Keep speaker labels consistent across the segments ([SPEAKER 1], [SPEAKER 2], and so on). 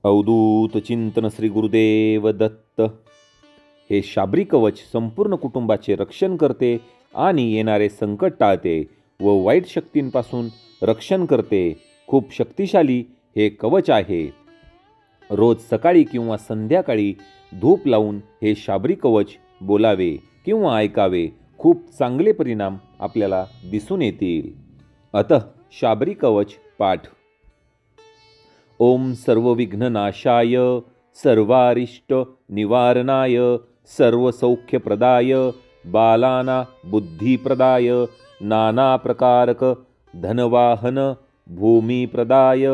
[SPEAKER 1] अवधूत चिंतन श्री गुरुदेव दत्त. हे शाबरी कवच संपूर्ण कुटुंबाचे रक्षण करते आणि येणारे संकट टाळते व वाईट शक्तींपासून रक्षण करते. खूप शक्तिशाली हे कवच आहे. रोज सकाळी किंवा संध्याकाळी धूप लावून हे शाबरी कवच बोलावे किंवा ऐकावे. खूप चांगले परिणाम आपल्याला दिसून येतील. अतः शाबरी कवच पाठ. ओम सर्वविघ्ननाशाय सर्वारिष्ट निवारणाय सर्वसौख्यप्रदाय बालाना बुद्धिप्रदाय नानाप्रकारक धनवाहन भूमिप्रदाय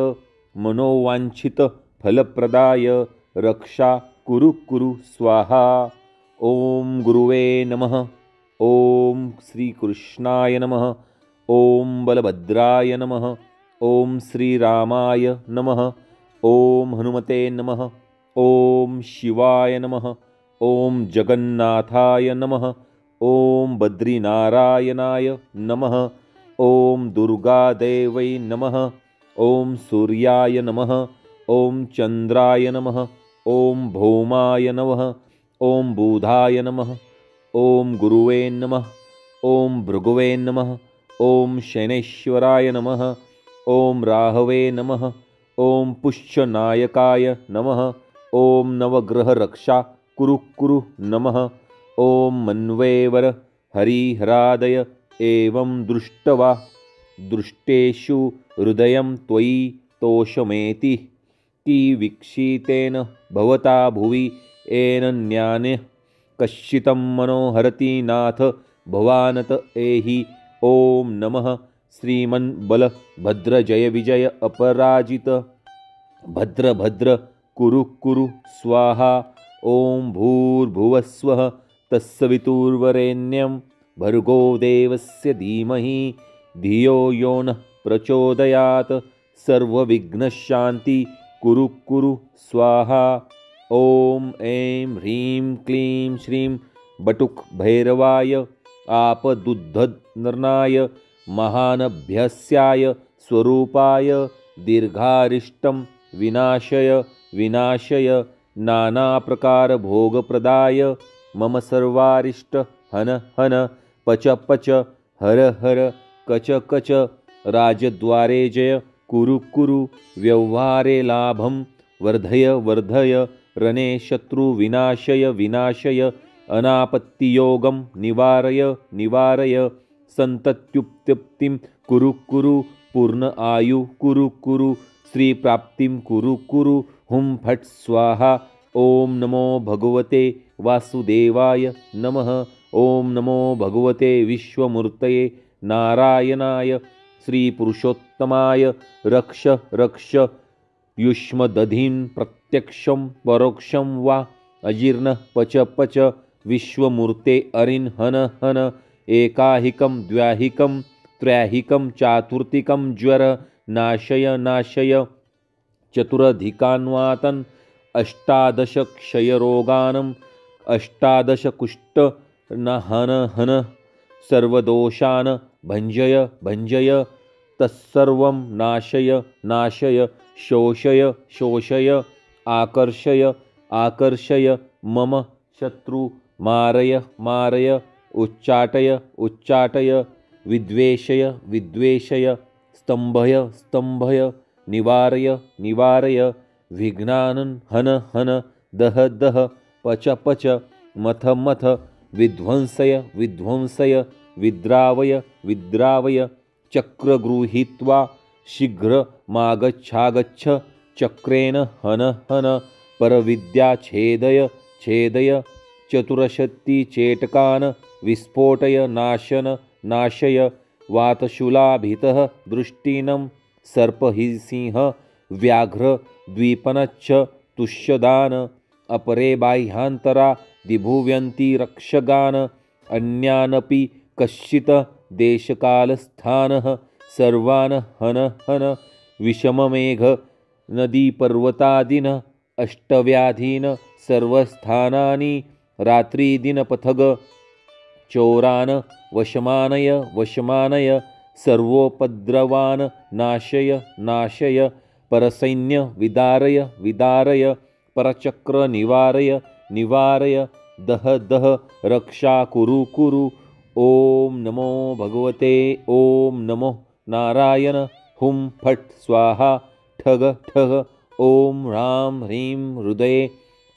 [SPEAKER 1] मनोवांछित फलप्रदाय रक्षा कुरु कुरु स्वाहा. ओम गुरुवे नमः. ओम श्रीकृष्णाय नमः. ओम बलभद्राय नमः. ओम श्रीरामाय नमः. ओम हनुमते नमः. ओम शिवाय नमः. ओम जगन्नाथाय नमः. ओम बद्रीनारायणाय नमः. ओम दुर्गादेवै नमः. ओम सूर्याय नमः. ओम चंद्राय नमः. ओम भौमाय नमः. ओम बुधाय नमः. ओम गुरुवे नमः. ओम भृगुवे नमः. ओम शनैश्वराय नमः. ओम राहवे नमः. ओम पुष्यनायकाय नमः. ओम नवग्रह रक्षा कुरु कुरु नमः. ओम मन्वेवर हरिहरादय एवं दृष्टवा दृष्टेषु हृदयं त्वयि तोषमेति ती वीक्षितेन भवता भुवि येन ज्ञाने कश्चितं मनोहरति नाथ भवानत एहि. ओम नमः श्रीमन् बल भद्र जय विजय अपराजित भद्र भद्र कुरु कुरु स्वाहा. ओम भूर्भुवस्वः तत्सवितुर्वरेण्यं भर्गो देवस्य धीमहि धियो यो नः प्रचोदयात्. सर्वविघ्नशान्ति कुरु कुरु स्वाहा. ओम ऐं ह्रीं क्लीं श्रीं बटुक भैरवाय आपदुद्धनर्नाय महानभ्यस्याय स्वरूपाय दीर्घारिष्टं विनाशय विनाशय नानाप्रकार भोगप्रदाय मम सर्वारिष्ट हन हन पच पच हर हर कच कच राजद्वारे जय कुरु कुरु व्यवहारे लाभं वर्धय वर्धय रणे शत्रु विनाशय विनाशय अनापत्तियोगं निवारय निवारय संतत्युप्तिं कुरु कुरु पूर्ण आयु कुरु कुरु श्री प्राप्तिं कुरु कुरु हुं फट् स्वाहा. ओम नमो भगवते वासुदेवाय नमः. ओम नमो भगवते विश्वमूर्तये नारायणाय श्री पुरुषोत्तमाय. रक्ष रक्ष युष्मदधिं प्रत्यक्षं परोक्षं वा अजीर्ण पच पच विश्वमूर्ते अरिन् हन हन. एकाहिकं द्व्याहिकं त्रयाहिकं चातुर्थिकं ज्वर नाशय नाशय चतुरधिकान्वातन् अष्टादश क्षयरोगानम् अष्टादश कुष्ठ न हन हन सर्वदोषान् भञ्जय भञ्जय तत्सर्वं नाशय नाशय शोषय शोषय आकर्षय आकर्षय मम शत्रु मारय मारय उच्चाटय उच्चाटय विद्वेषय विद्वेषय स्तंभय स्तंभय निवारय निवारय विघ्नान् हन हन दह दह पच पच मथ मथ विध्वंसय विध्वंसय विद्रावय विद्रावय चक्र गृहीत्वा शीघ्र मागच्छागच्छ चक्रेण हन हन परविद्या छेदय छेदय चतुरशक्ति चेटकान् विस्फोटय नाशन नाशय वातशूलाभितः दृष्टीनं सर्पहिंसिंह व्याघ्र द्विपनच्छ तुष्यदान अपरे बाह्यांतरा दिभुव्यन्ति रक्षगान अन्यानपि कश्चित् देशकालस्थानः सर्वान् हन हन विषममेघ नदीपर्वतादीन् अष्टव्याधीन् सर्वस्थानानि रात्रिदिनपथग चोरान् वशमानय वशमानय सर्वोपद्रवान् नाशय नाशय परसैन्य विदारय विदारय, परचक्र निवारय निवारय, दह दह रक्षा कुरु कुरु। ओम नमो भगवते ओम नमो नारायण, हुम फट स्वाहा ठग ठग। ओम ह्रां ह्रीं हृदये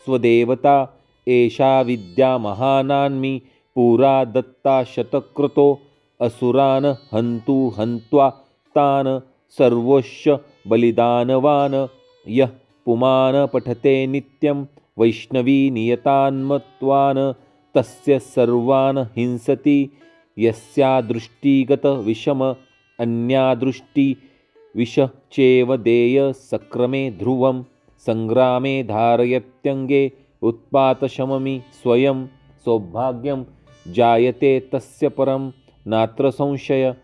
[SPEAKER 1] स्वदेवता, एषा विद्या महानान्मी पुरा दत्ता शतक्रतो। असुरान् हन्तु हन्त्वा तान् सर्वस्य बलिदानवान्, यः पुमान् पठते नित्यं वैष्णवी नियतान्मत्वान्, तस्य सर्वान् हिंसति। यस्या दृष्टिगत विषम अन्या दृष्टि विष चेव देय, सक्रमे ध्रुवं संग्रामे धारयत्यङ्गे उत्पातशममि स्वयं। सौभाग्यं जायते तस्य परं नात्र संशय,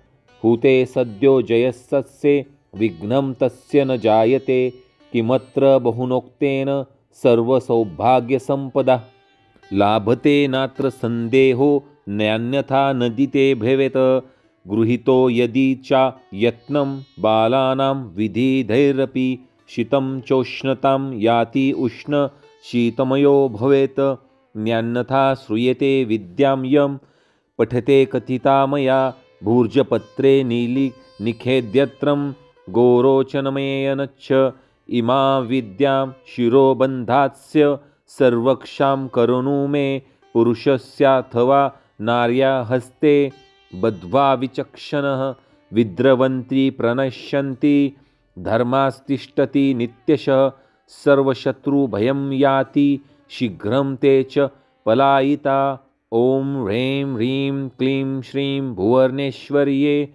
[SPEAKER 1] हुते सद्यो जयस्सत्से विघ्नं तस्य न जायते। किमत्र बहुनोक्तेन सर्वसौभाग्यसम्पदा, लाभते नात्र सन्देहो नान्यथा नदिते भवेत्। गृहीतो यदि च यत्नं बालानां विधिधैरपि, शीतं चोष्णतां याति उष्ण शीतमयो भवेत्। न्यान्यथा श्रूयते विद्यां यं पठते कथिता मया, भूर्जपत्रे निखेद्यत्रं गोरोचनमेयनच्च। इमा विद्यां शिरोबन्धास्य सर्वक्षां करोनु मे, पुरुषस्याथवा नार्या हस्ते बद्ध्वा विचक्षणः। विद्रवन्ति प्रणश्यन्ति धर्मास्तिष्ठति नित्यशः, सर्वशत्रुभयं याति शीघ्रं ते च पलायिता। ओम ह्रीं ह्रीं क्लीं श्रीं भुवनेश्वर्ये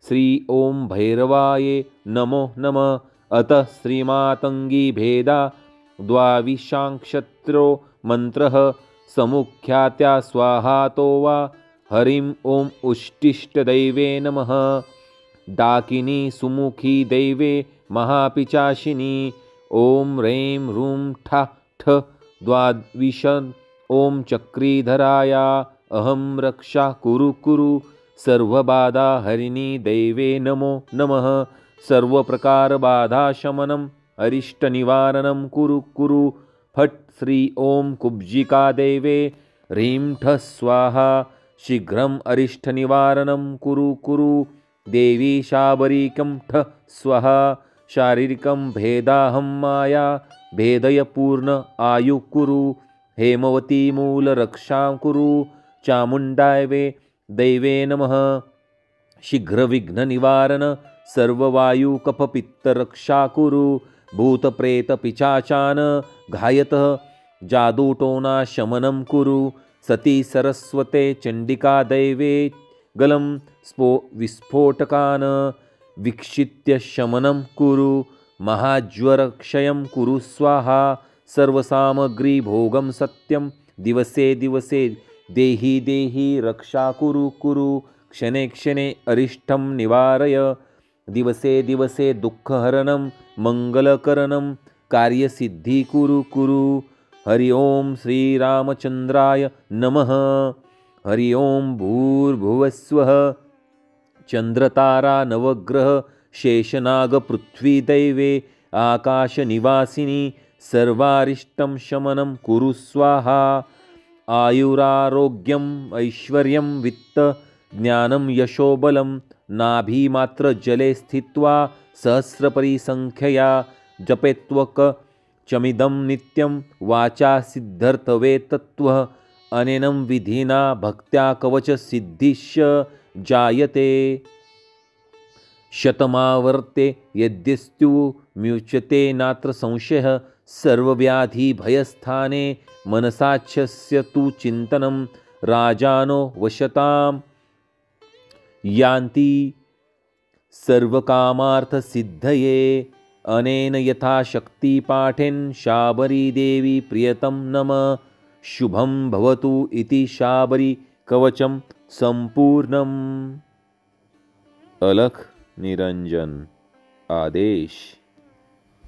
[SPEAKER 1] श्री ओम भैरवाये नमो नमः। अतः श्रीमातंगी भेदा द्वाविशांक्षत्रो मंत्रः, समुख्यात्या स्वाहातो वा हरिं ओम उष्टिष्टदैवे नमः। डाकिनी सुमुखी दैवे महापिचाशिनी, ओम ह्रीं ह्रूं ठा ठ द्वाविश। ओम चक्रीधराया अहं रक्षा कुरु कुरु, सर्वबाधा हरिणी दैवे नमो नमः। सर्वप्रकारबाधाशमनम् अरिष्टनिवारणं कुरु कुरु। फट् श्री ओम कुब्जिका दैवे ह्रीं ठ स्वाहा, शीघ्रम् अरिष्टनिवारणं कुरु कुरु। देवी शाबरीकं ठ स्वाहा, शारीरिकं भेदाहं माया भेदय पूर्ण आयु कुरु। हेमवती मूल रक्षां कुरु, चामुण्डाय दैवे नमः। शीघ्र विघ्न निवारण सर्ववायु कफ पित्त रक्षा कुरु। भूत प्रेत पिचाचान घायतः जादूटोना शमनं कुरु। सती सरस्वते चण्डिका दैवे गलं विस्फोटकान् विक्षित्य शमनं कुरु। महाज्वरक्षयं कुरु स्वाहा, सर्वसामग्री भोगं सत्यं दिवसे दिवसे देहि देहि रक्षा कुरु कुरु। क्षणे क्षणे अरिष्टं निवारय, दिवसे दिवसे दुःखहरणं मंगलकरणं कार्यसिद्धि कुरु कुरु। हरि ओम श्रीरामचन्द्राय नमः। हरि ओम भूर्भुवस्वः। चंद्रतारा नवग्रह शेषनाग पृथ्वी दैवे आकाशनिवासिनी, सर्वारिष्टं शमनं कुरु स्वाहा। आयुरारोग्यम ऐश्वर्यं वित्त ज्ञानं यशोबलं, नाभिमात्र जले स्थित्वा सहस्रपरिसंख्यया जपेत्वक चमिदं नित्यं वाचा सिद्धर्थवे तत्त्वः। अनेनं विधिना भक्त्या कवच सिद्धिश्च जायते। शतमावर्ते यद्यस्तु म्युच्यते नात्र संशयः। सर्वव्याधि भयस्थाने मनसाच्छस्य तु चिन्तनं, राजानो वशतां यान्ति सर्वकामार्थसिद्धये। अनेन यथाशक्तिपाठेन शाबरी देवी प्रियतं नम। शुभं भवतु इति शाबरी कवचं संपूर्णम्। अलख निरंजन आदेश।